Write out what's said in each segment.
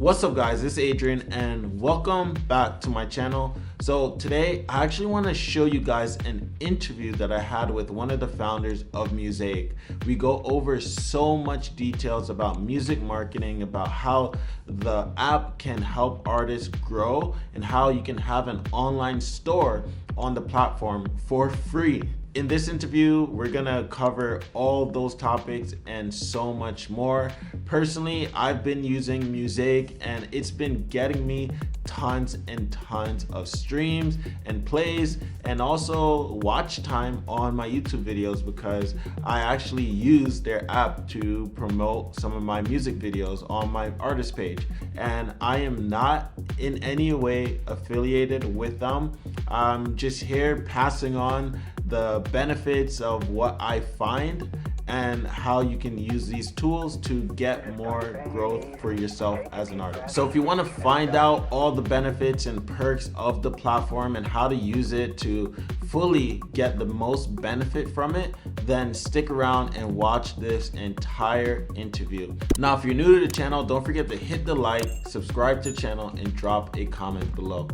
What's up guys, it's Adrian and welcome back to my channel. So today I actually want to show you guys an interview that I had with one of the founders of Musaic. We go over so much details about music marketing, about how the app can help artists grow and how you can have an online store on the platform for free. In this interview, we're gonna cover all those topics and so much more. Personally, I've been using Musaic and it's been getting me tons and tons of streams and plays and also watch time on my YouTube videos because I actually use their app to promote some of my music videos on my artist page. And I am not in any way affiliated with them. I'm just here passing on the benefits of what I find and how you can use these tools to get more growth for yourself as an artist. So if you want to find out all the benefits and perks of the platform and how to use it to fully get the most benefit from it, then stick around and watch this entire interview. Now, if you're new to the channel, don't forget to hit the like, subscribe to the channel, and drop a comment below.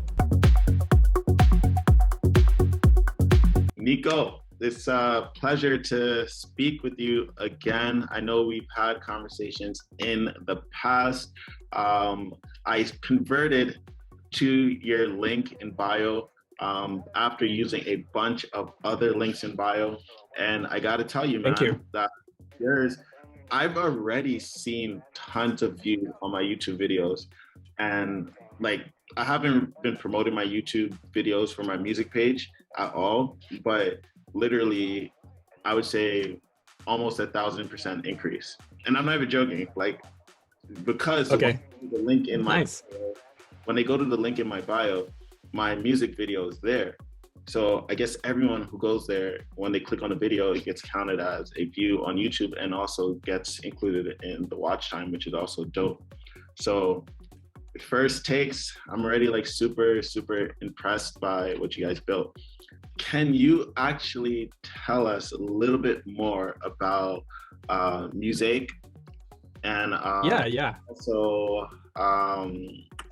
Nico, it's a pleasure to speak with you again. I know we've had conversations in the past. I converted to your link in bio after using a bunch of other links in bio. And I gotta tell you, man, that I've already seen tons of views on my YouTube videos. And like, I haven't been promoting my YouTube videos for my music page at all, but literally I would say almost 1,000% increase. And I'm not even joking, like, because the link in my when they go to the link in my bio, my music video is there. So I guess everyone who goes there, when they click on the video, it gets counted as a view on YouTube and also gets included in the watch time, which is also dope. So first takes, I'm already like super impressed by what you guys built. Can you actually tell us a little bit more about Musaic and also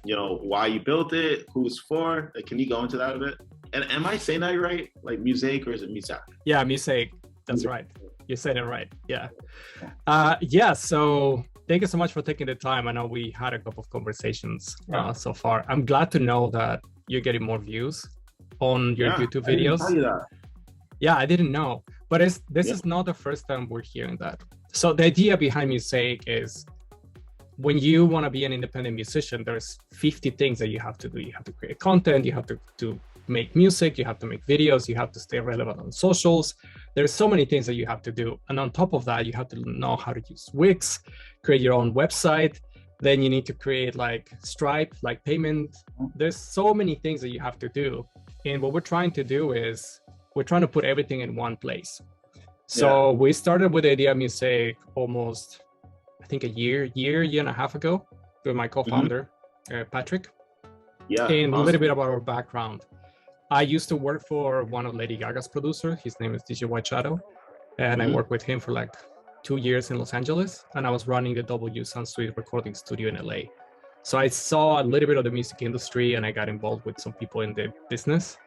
you know, why you built it, who it's for? Like, can you go into that a bit? And am I saying that right? Like Musaic, or is it Musaic? Yeah, Musaic. That's right. You said it right. Yeah. So thank you so much for taking the time. I know we had a couple of conversations so far. I'm glad to know that you're getting more views on your YouTube videos. I didn't tell you that. Yeah, I didn't know. But this is not the first time we're hearing that. So the idea behind Musaic is when you want to be an independent musician, there's 50 things that you have to do. You have to create content, you have to make music, you have to make videos, you have to stay relevant on socials. There's so many things that you have to do. And on top of that, you have to know how to use Wix, create your own website. Then you need to create like Stripe, like payment. There's so many things that you have to do. And what we're trying to do is we're trying to put everything in one place. So we started with the idea of Musaic almost, I think a year and a half ago with my co-founder, Patrick. And a little bit about our background. I used to work for one of Lady Gaga's producers. His name is DJ White Shadow. And I worked with him for like 2 years in Los Angeles. And I was running the W Sound Suite recording studio in LA. So I saw a little bit of the music industry and I got involved with some people in the business.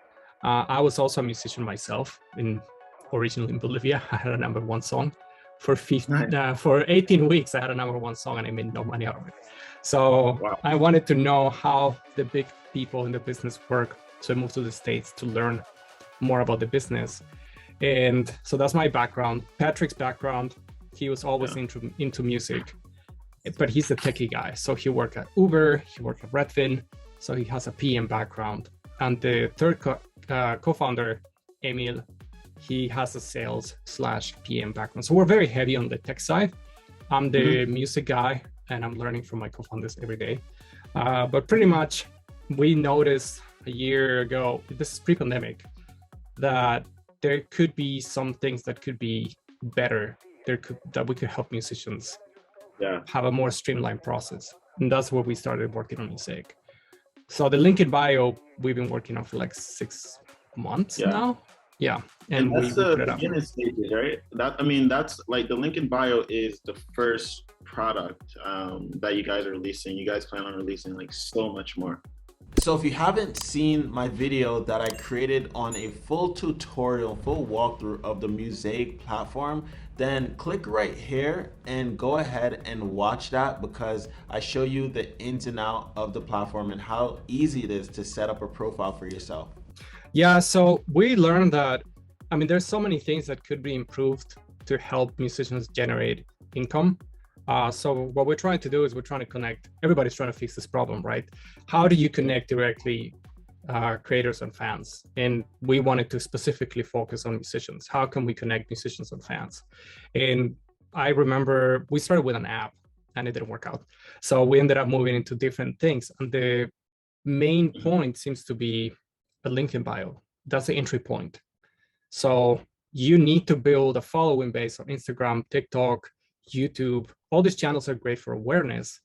I was also a musician myself, originally in Bolivia. I had a #1 song. For 18 weeks, I had a #1 song and I made no money out of it. So I wanted to know how the big people in the business work. So I moved to the States to learn more about the business. And so that's my background. Patrick's background, he was always into music, but he's a techie guy. So he worked at Uber, he worked at Redfin. So he has a PM background. And the third co-founder, Emil, he has a sales/PM background. So we're very heavy on the tech side. I'm the music guy and I'm learning from my co-founders every day. But pretty much we noticed a year ago, this is pre-pandemic, that there could be some things that could be better. That we could help musicians have a more streamlined process. And that's where we started working on Musaic. So the link in bio, we've been working on for like 6 months now. Yeah, And and that's we the put it up. beginning stages, right? I mean, that's like the link in bio is the first product that you guys are releasing. You guys plan on releasing like so much more. So if you haven't seen my video that I created on a full tutorial, full walkthrough of the Musaic platform, then click right here and go ahead and watch that, because I show you the ins and out of the platform and how easy it is to set up a profile for yourself. Yeah, so we learned that, I mean, there's so many things that could be improved to help musicians generate income. So what we're trying to do is we're trying to connect, everybody's trying to fix this problem, right? How do you connect directly creators and fans? And we wanted to specifically focus on musicians. How can we connect musicians and fans? And I remember we started with an app and it didn't work out. So we ended up moving into different things. And the main point seems to be a link in bio. That's the entry point. So you need to build a following base on Instagram, TikTok, YouTube. All these channels are great for awareness,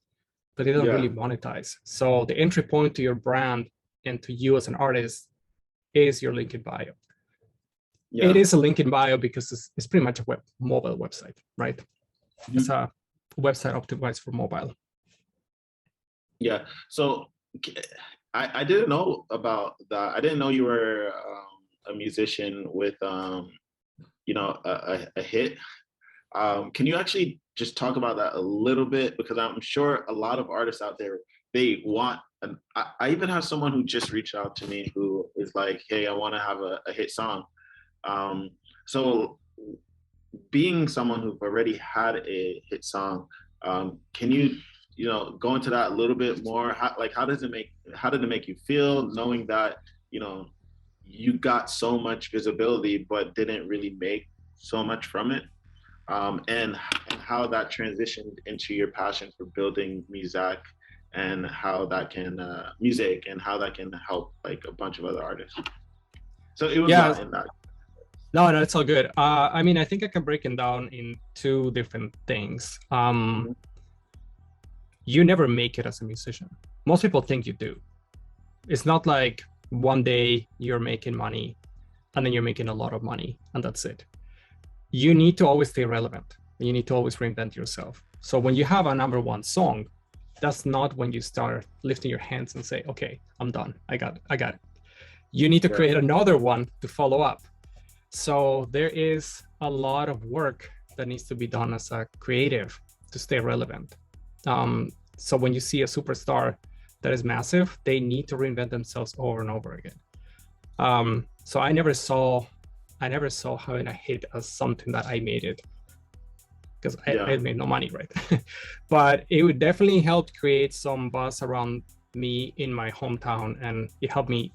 but they don't really monetize. So the entry point to your brand and to you as an artist is your link in bio. Yeah. It is a link in bio because it's pretty much a mobile website, right? Mm-hmm. It's a website optimized for mobile. Yeah. So I didn't know about that. I didn't know you were a musician with, you know, a hit. Can you actually just talk about that a little bit? Because I'm sure a lot of artists out there, they want, I even have someone who just reached out to me who is like, hey, I want to have a hit song. So being someone who've already had a hit song, can you, you know, go into that a little bit more? How did it make you feel knowing that, you know, you got so much visibility but didn't really make so much from it? And how that transitioned into your passion for building Musaic, and how that can Musaic, and how that can help like a bunch of other artists. So it was not in that. No, it's all good. I mean, I think I can break it down in two different things. You never make it as a musician. Most people think you do. It's not like one day you're making money and then you're making a lot of money and that's it. You need to always stay relevant. You need to always reinvent yourself. So when you have a #1 song, that's not when you start lifting your hands and say, okay, I'm done. I got it. You need to create another one to follow up. So there is a lot of work that needs to be done as a creative to stay relevant. So when you see a superstar that is massive, they need to reinvent themselves over and over again. So I never saw having a hit as something that I made it, because I made no money, right? But it would definitely help create some buzz around me in my hometown, and it helped me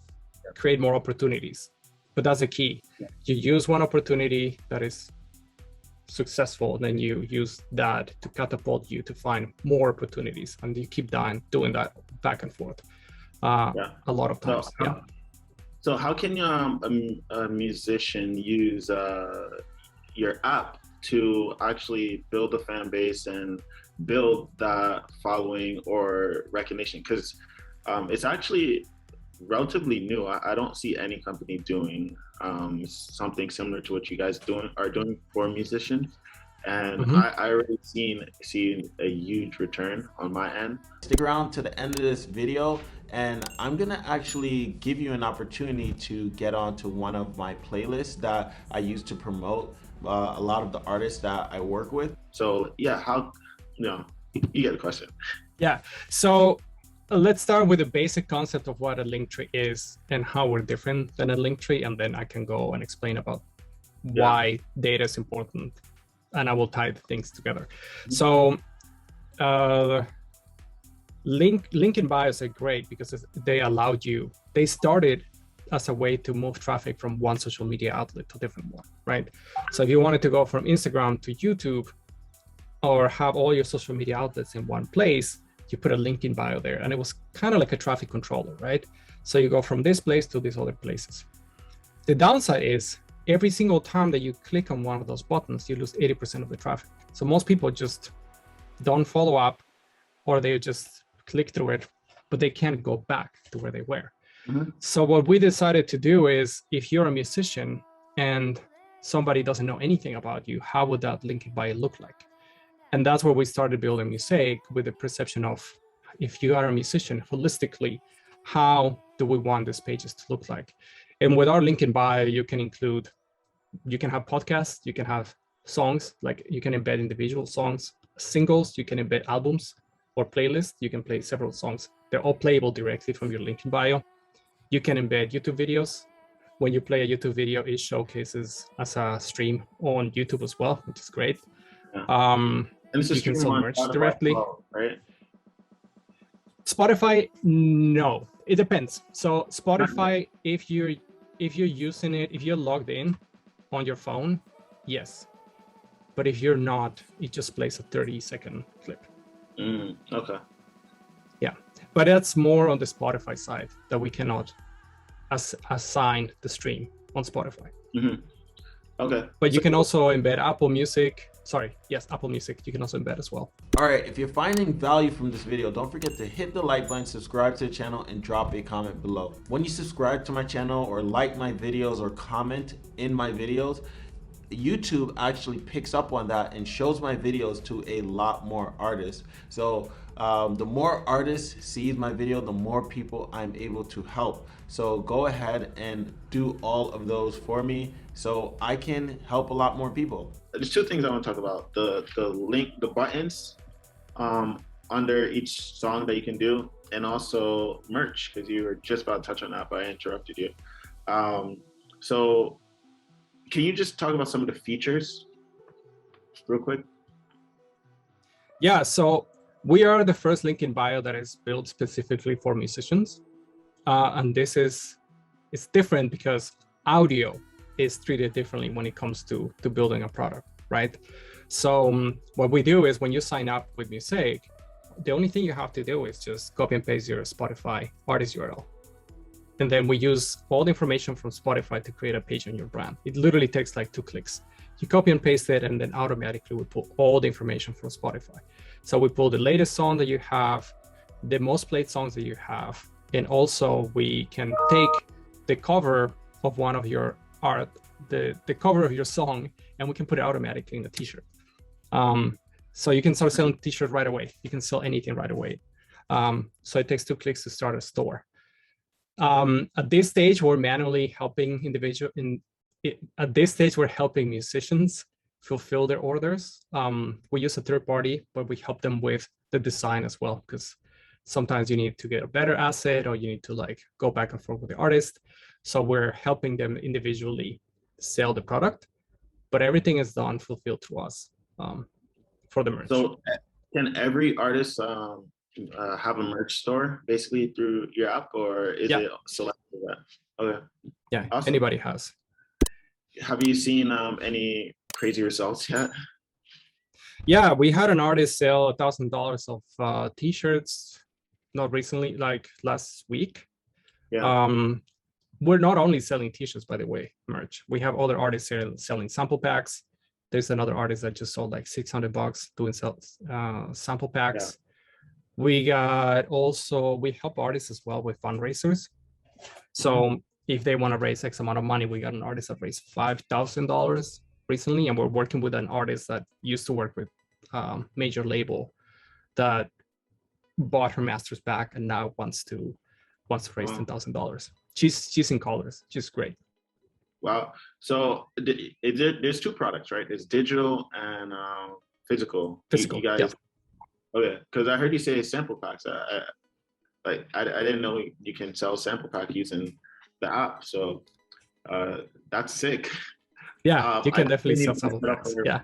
create more opportunities. But that's the key. You use one opportunity that is successful, then you use that to catapult you to find more opportunities, and you keep doing that back and forth a lot of times. So how can a musician use your app to actually build a fan base and build that following or recognition? Because it's actually relatively new. I don't see any company doing something similar to what you guys are doing for musicians, and I already seen a huge return on my end. Stick around to the end of this video, and I'm gonna actually give you an opportunity to get onto one of my playlists that I use to promote a lot of the artists that I work with. So yeah, how, you know, you get the question. Yeah, so let's start with the basic concept of what a link tree is and how we're different than a link tree, and then I can go and explain about why data is important, and I will tie the things together. So link in bios are great because they started as a way to move traffic from one social media outlet to a different one, right? So if you wanted to go from Instagram to YouTube, or have all your social media outlets in one place, you put a link in bio there, and it was kind of like a traffic controller, right? So you go from this place to these other places. The downside is every single time that you click on one of those buttons, you lose 80% of the traffic. So most people just don't follow up, or they just click through it, but they can't go back to where they were. So what we decided to do is, if you're a musician and somebody doesn't know anything about you, how would that link in bio look like? And that's where we started building Musaic, with the perception of, if you are a musician, holistically, how do we want these pages to look like? And with our link in bio, you can have podcasts, you can have songs, like you can embed individual songs, singles, you can embed albums or playlists, you can play several songs. They're all playable directly from your link in bio. You can embed YouTube videos. When you play a YouTube video, it showcases as a stream on YouTube as well, which is great. Yeah. And you can sell merch directly. Well, right? Spotify, no, it depends. So Spotify, if you're using it, if you're logged in on your phone, yes. But if you're not, it just plays a 30-second clip. Okay. Yeah, but that's more on the Spotify side, that we cannot assign the stream on Spotify. Okay. But you can also embed Apple Music. Sorry, yes, Apple Music, you can also embed as well. All right, if you're finding value from this video, don't forget to hit the like button, subscribe to the channel, and drop a comment below. When you subscribe to my channel or like my videos or comment in my videos, YouTube actually picks up on that and shows my videos to a lot more artists. So the more artists see my video, the more people I'm able to help. So go ahead and do all of those for me so I can help a lot more people. There's two things I want to talk about. The link, the buttons under each song that you can do, and also merch, because you were just about to touch on that, but I interrupted you. So can you just talk about some of the features real quick? Yeah, so we are the first link in bio that is built specifically for musicians. And it's different because audio is treated differently when it comes to building a product, right? So what we do is, when you sign up with Musaic, the only thing you have to do is just copy and paste your Spotify artist URL. And then we use all the information from Spotify to create a page on your brand. It literally takes like 2 clicks. You copy and paste it, and then automatically we pull all the information from Spotify. So we pull the latest song that you have, the most played songs that you have, and also we can take the cover of one of your art, the cover of your song, and we can put it automatically in the t-shirt. So you can start selling t-shirts right away. You can sell anything right away. So it takes 2 clicks to start a store. At this stage, we're manually helping at this stage, we're helping musicians fulfill their orders. We use a third party, but we help them with the design as well, because sometimes you need to get a better asset, or you need to like go back and forth with the artist. So we're helping them individually sell the product, but everything is done fulfilled through us for the merch. So can every artist have a merch store basically through your app, or is it selected? Okay. Yeah, awesome. Anybody has. Have you seen any crazy results yet? Yeah, we had an artist sell $1,000 of t-shirts, not recently, like last week. Yeah. We're not only selling t-shirts, by the way, merch. We have other artists here selling sample packs. There's another artist that just sold like $600 doing sample packs. Yeah. We help artists as well with fundraisers. So if they want to raise X amount of money, we got an artist that raised $5,000 recently, and we're working with an artist that used to work with major label that bought her master's back and now wants to raise $10,000. She's in colors. She's great. Wow. So there's 2 products, right? There's digital and physical. Physical. You guys. Yeah. Okay, because I heard you say sample packs. I didn't know you can sell sample pack using the app. So that's sick. Yeah, you can definitely sell sample packs. Yeah.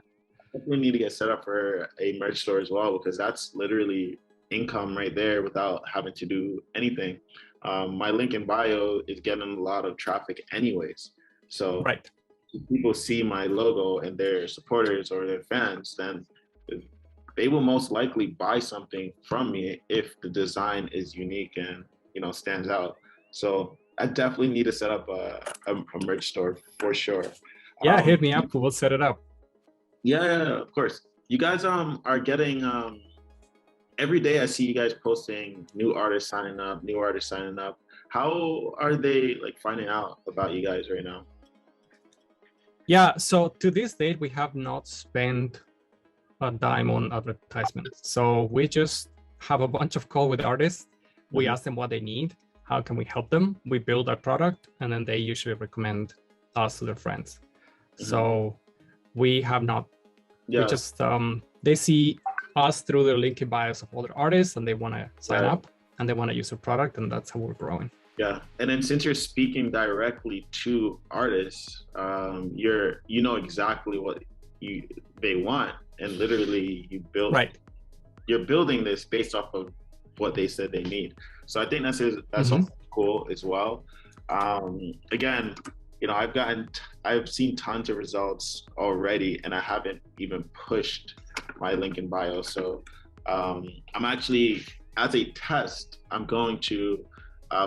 We need to get set up for a merch store as well, because that's literally income right there without having to do anything. My link in bio is getting a lot of traffic anyways. So right. If people see my logo and their supporters or their fans, then they will most likely buy something from me if the design is unique and stands out. So I definitely need to set up a merch store for sure. Yeah, hit me up. We'll set it up. Yeah, of course. You guys are getting every day I see you guys posting new artists signing up. How are they like finding out about you guys right now? Yeah, so to this date, we have not spent a dime on advertisements. So we just have a bunch of call with artists. We ask them what they need. How can we help them? We build our product, and then they usually recommend us to their friends. So we have not, we just, they see us through the link in bios of other artists, and they want to sign up and they want to use our product, and that's how we're growing. Yeah, and then since you're speaking directly to artists, you know exactly what they want, and literally you build. You're building this based off of what they said they need. So I think that's also cool as well. Again, you know, I've seen tons of results already, and I haven't even pushed my link in bio. So I'm actually, as a test, I'm going to.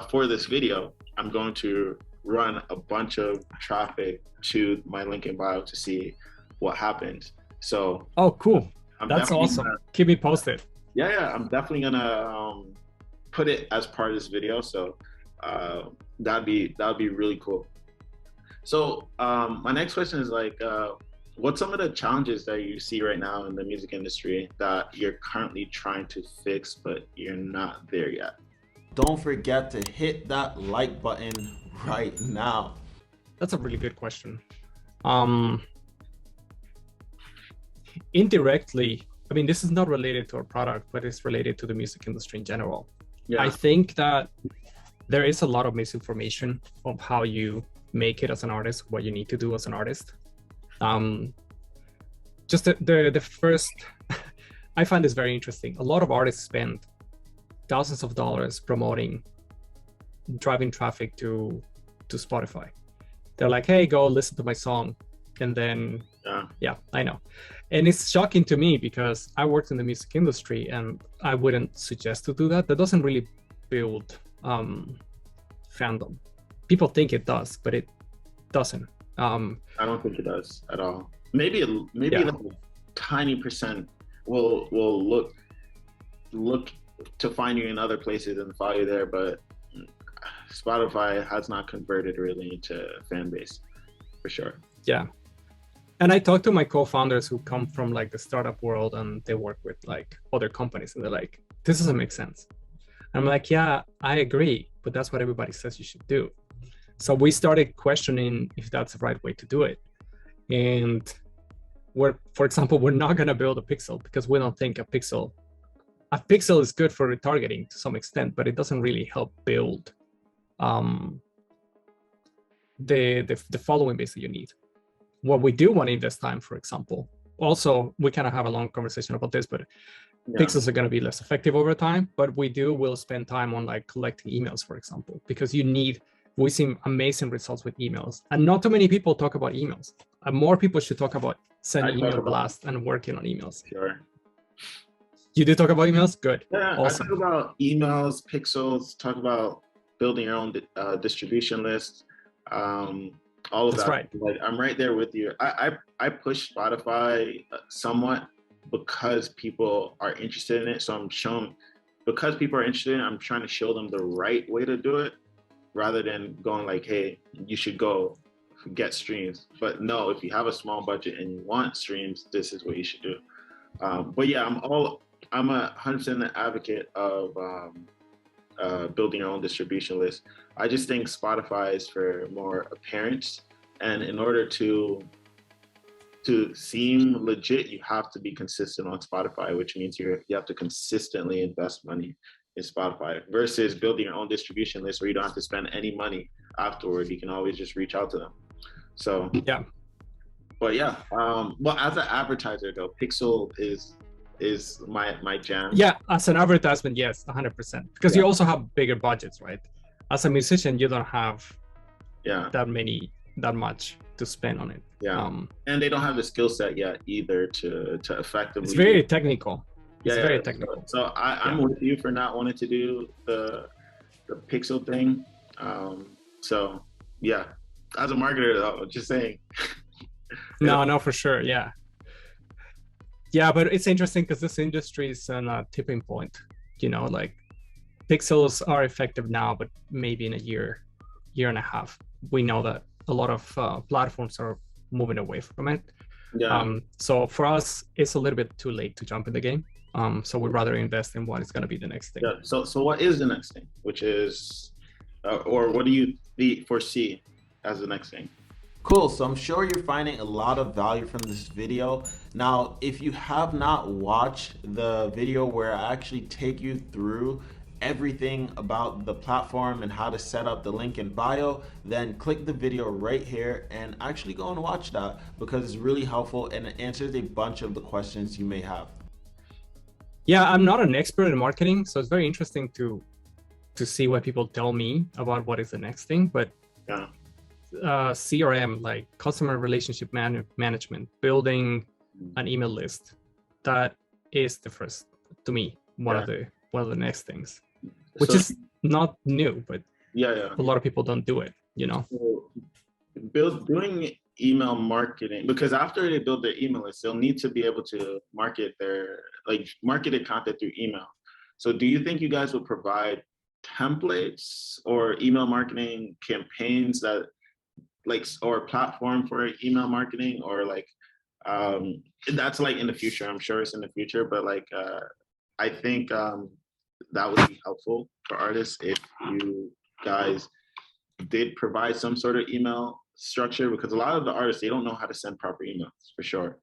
For this video, I'm going to run a bunch of traffic to my link in bio to see what happens. So, oh, cool. That's awesome. Keep me posted. Yeah, I'm definitely gonna put it as part of this video. So that'd be really cool. So my next question is like, what's some of the challenges that you see right now in the music industry that you're currently trying to fix, but you're not there yet? Don't forget to hit that like button right now. That's a really good question. Indirectly, I mean, this is not related to our product, but it's related to the music industry in general. Yeah. I think that there is a lot of misinformation of how you make it as an artist, what you need to do as an artist. Just the first, I find this very interesting. A lot of artists spend thousands of dollars promoting, driving traffic to Spotify. They're like, hey, go listen to my song. And then, yeah, I know. And it's shocking to me because I worked in the music industry and I wouldn't suggest to do that. That doesn't really build fandom. People think it does, but it doesn't. I don't think it does at all. Maybe like a tiny percent will look to find you in other places and follow you there, but Spotify has not converted really into a fan base for sure. Yeah. And I talked to my co-founders who come from like the startup world and they work with like other companies and they're like, this doesn't make sense. I'm like, yeah, I agree, but that's what everybody says you should do. So we started questioning if that's the right way to do it. And for example, we're not going to build a pixel because we don't think a pixel is good for retargeting to some extent, but it doesn't really help build the following base that you need. What we do want to invest time, for example, also we kind of have a long conversation about this, but pixels are going to be less effective over time, but will spend time on like collecting emails, for example, because we see amazing results with emails, and not too many people talk about emails. More people should talk about sending email blast and working on emails. Sure. You do talk about emails? Good. Yeah, awesome. I talk about emails, pixels, talk about building your own distribution list, all of that. Right. Like, I'm right there with you. I push Spotify somewhat because people are interested in it. So because people are interested in it, I'm trying to show them the right way to do it rather than going like, hey, you should go get streams. But no, if you have a small budget and you want streams, this is what you should do. But yeah, I'm 100% an advocate of building your own distribution list. I just think Spotify is for more appearance, and in order to seem legit, you have to be consistent on Spotify, which means you have to consistently invest money in Spotify versus building your own distribution list where you don't have to spend any money afterward. You can always just reach out to them. So yeah. But yeah, well, as an advertiser though, Pixel is my jam. Yeah, as an advertisement, yes, 100%. Because you also have bigger budgets, right? As a musician, you don't have that much to spend on it. Yeah, and they don't have the skill set yet either to effectively. It's very technical. It's very technical. So I'm with you for not wanting to do the Pixel thing. So yeah, as a marketer though, just saying. No, for sure, yeah. Yeah, but it's interesting because this industry is on a tipping point. You know, like pixels are effective now, but maybe in a year and a half, we know that a lot of platforms are moving away from it. Yeah. So for us, it's a little bit too late to jump in the game. So we'd rather invest in what is going to be the next thing. Yeah. So what is the next thing? Which is, or what do you foresee as the next thing? Cool. So I'm sure you're finding a lot of value from this video. Now, if you have not watched the video where I actually take you through everything about the platform and how to set up the link in bio, then click the video right here and actually go and watch that, because it's really helpful and it answers a bunch of the questions you may have. Yeah, I'm not an expert in marketing, so it's very interesting to see what people tell me about what is the next thing. But yeah. CRM, like customer relationship management, building an email list, that is the first, to me, one of the next things, which is not new, but a lot of people don't do it, you know. So doing email marketing, because after they build their email list, they'll need to be able to market their marketed content through email. So do you think you guys will provide templates or email marketing campaigns that or a platform for email marketing, or that's in the future? I'm sure it's in the future, but I think that would be helpful for artists if you guys did provide some sort of email structure, because a lot of the artists, they don't know how to send proper emails, for sure.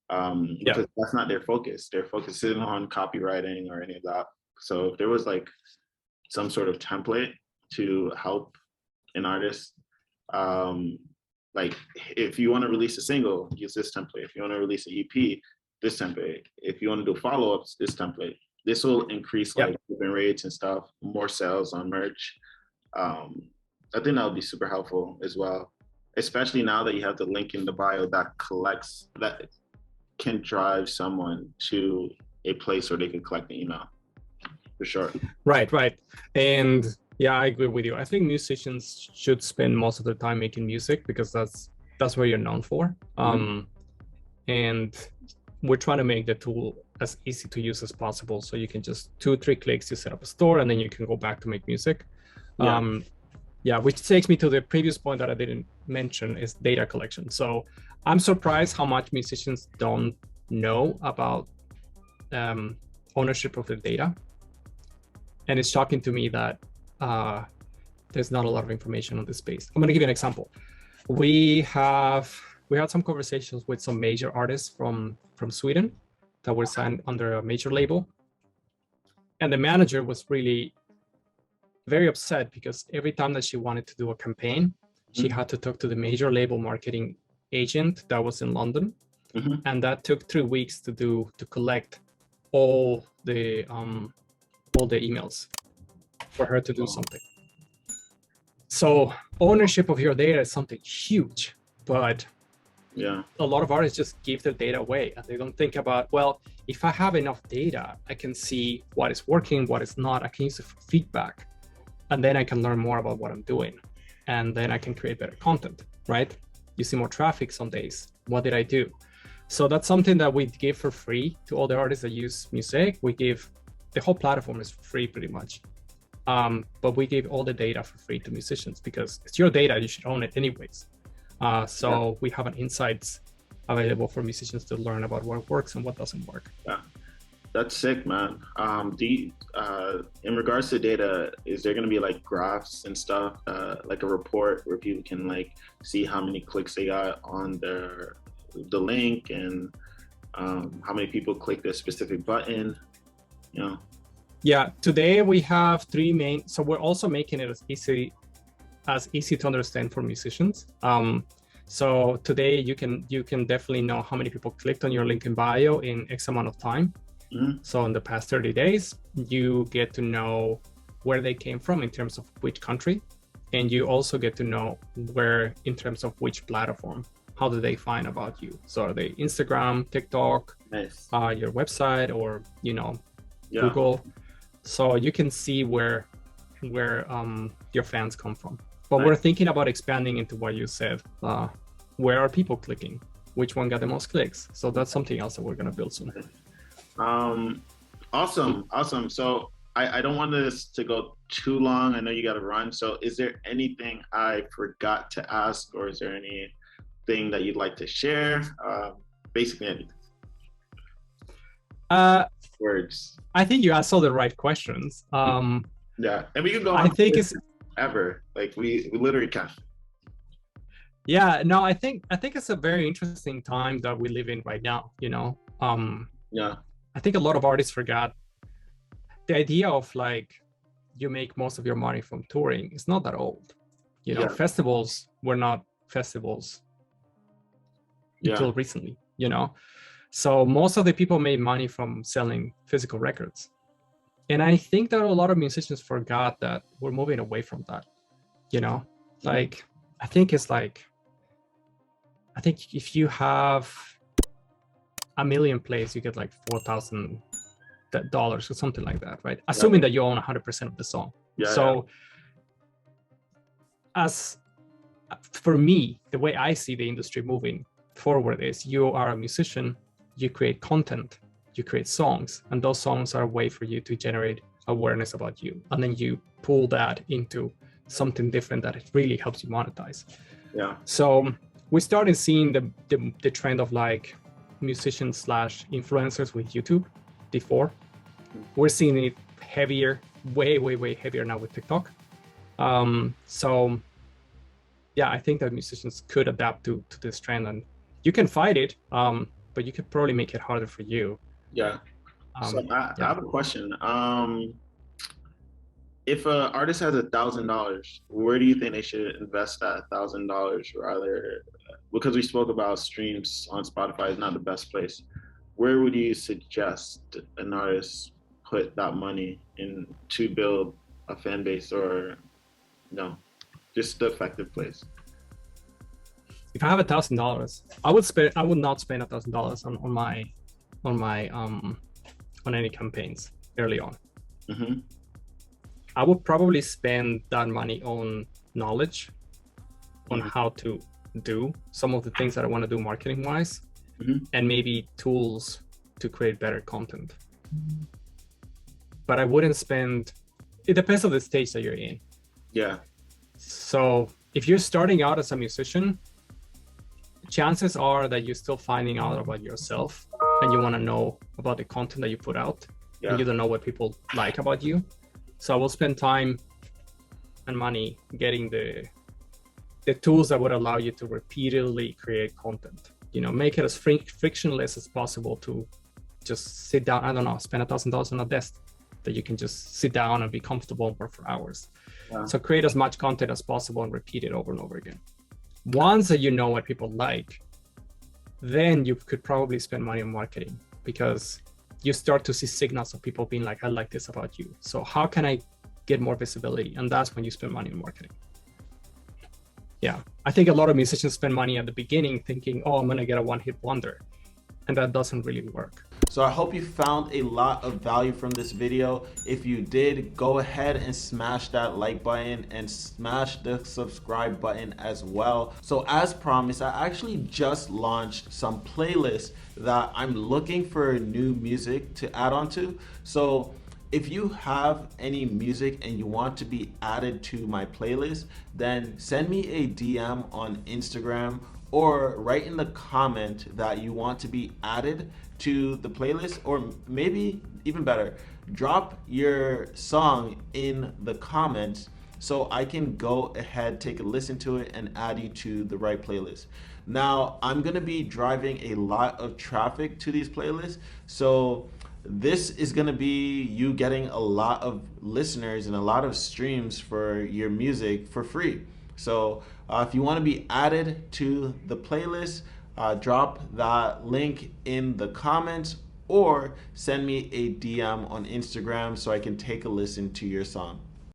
Because that's not their focus. Their focus isn't on copywriting or any of that. So if there was some sort of template to help an artist, if you want to release a single, use this template. If you want to release an EP, this template. If you want to do follow-ups, this template. This will increase open rates and stuff, more sales on merch. I think that would be super helpful as well, especially now that you have the link in the bio that can drive someone to a place where they can collect the email, for sure. Right. And yeah, I agree with you. I think musicians should spend most of their time making music, because that's what you're known for. And we're trying to make the tool as easy to use as possible, so you can just 2-3 clicks, you set up a store, and then you can go back to make music. Which takes me to the previous point that I didn't mention, is data collection. So I'm surprised how much musicians don't know about ownership of their data. And it's shocking to me that there's not a lot of information on this space. I'm going to give you an example. We had some conversations with some major artists from Sweden that were signed under a major label. And the manager was really very upset, because every time that she wanted to do a campaign, she had to talk to the major label marketing agent that was in London. And that took 3 weeks to collect all the emails for her to do something. So ownership of your data is something huge, but a lot of artists just give their data away, and they don't think about, well, if I have enough data, I can see what is working, what is not. I can use it for feedback, and then I can learn more about what I'm doing, and then I can create better content, right? You see more traffic some days. What did I do? So that's something that we give for free to all the artists that use Musaic. We give, the whole platform is free pretty much. But we give all the data for free to musicians, because it's your data, you should own it anyways. We have an insights available for musicians to learn about what works and what doesn't work. Yeah, that's sick, man. In regards to data, is there going to be graphs and stuff, like a report where people can see how many clicks they got on the link, and how many people clicked a specific button, you know? Yeah, today we have 3 main. So we're also making it as easy to understand for musicians. So today you can definitely know how many people clicked on your link in bio in X amount of time. So in the past 30 days, you get to know where they came from in terms of which country, and you also get to know where in terms of which platform. How do they find about you? So are they Instagram, TikTok, your website, or Google? So you can see where your fans come from. But we're thinking about expanding into what you said. Where are people clicking? Which one got the most clicks? So that's something else that we're going to build soon. Awesome. So I don't want this to go too long. I know you got to run. So is there anything I forgot to ask, or is there any anything that you'd like to share? Basically anything. Words. I think you asked all the right questions. Yeah, and we can go on. I think it's ever like we literally can. Yeah, no, I think it's a very interesting time that we live in right now. Yeah. I think a lot of artists forgot the idea of like you make most of your money from touring. It's not that old. Festivals were not festivals until recently. So most of the people made money from selling physical records. And I think that a lot of musicians forgot that we're moving away from that, like, I think if you have 1 million plays, you get like $4,000 or something like that, right? Assuming that you own 100% of the song. As for me, the way I see the industry moving forward is you are a musician, you create content, you create songs, and those songs are a way for you to generate awareness about you. And then you pull that into something different that it really helps you monetize. Yeah. So we started seeing the trend of like musicians / influencers with YouTube before. We're seeing it heavier, way heavier now with TikTok. So yeah, I think that musicians could adapt to this trend, and you can fight it, but you could probably make it harder for you. Yeah. So I have a question. If an artist has $1,000, where do you think they should invest that $1,000? Rather, because we spoke about streams on Spotify is not the best place. Where would you suggest an artist put that money in to build a fan base, or no, just the effective place? If I have $1,000, I would not spend $1,000 on any campaigns early on. Mm-hmm. I would probably spend that money on knowledge, on how to do some of the things that I want to do marketing wise, and maybe tools to create better content. But I wouldn't spend, it depends on the stage that you're in. Yeah. So if you're starting out as a musician, chances are that you're still finding out about yourself and you want to know about the content that you put out. Yeah. And you don't know what people like about you. So I will spend time and money getting the tools that would allow you to repeatedly create content. Make it as frictionless as possible to just sit down. I don't know, spend $1,000 on a desk that you can just sit down and be comfortable and work for hours. Yeah. So create as much content as possible and repeat it over and over again. Once that you know what people like, then you could probably spend money on marketing, because you start to see signals of people being like, I like this about you. So how can I get more visibility? And that's when you spend money on marketing. Yeah, I think a lot of musicians spend money at the beginning thinking, oh, I'm gonna get a one-hit wonder. And that doesn't really work. So I hope you found a lot of value from this video. If you did, go ahead and smash that like button and smash the subscribe button as well. So as promised, I actually just launched some playlists that I'm looking for new music to add on to. So if you have any music and you want to be added to my playlist, then send me a DM on Instagram, or write in the comment that you want to be added to the playlist, or maybe even better, drop your song in the comments so I can go ahead, take a listen to it, and add you to the right playlist. Now, I'm gonna be driving a lot of traffic to these playlists, so this is gonna be you getting a lot of listeners and a lot of streams for your music for free. So if you want to be added to the playlist, drop that link in the comments or send me a DM on Instagram so I can take a listen to your song.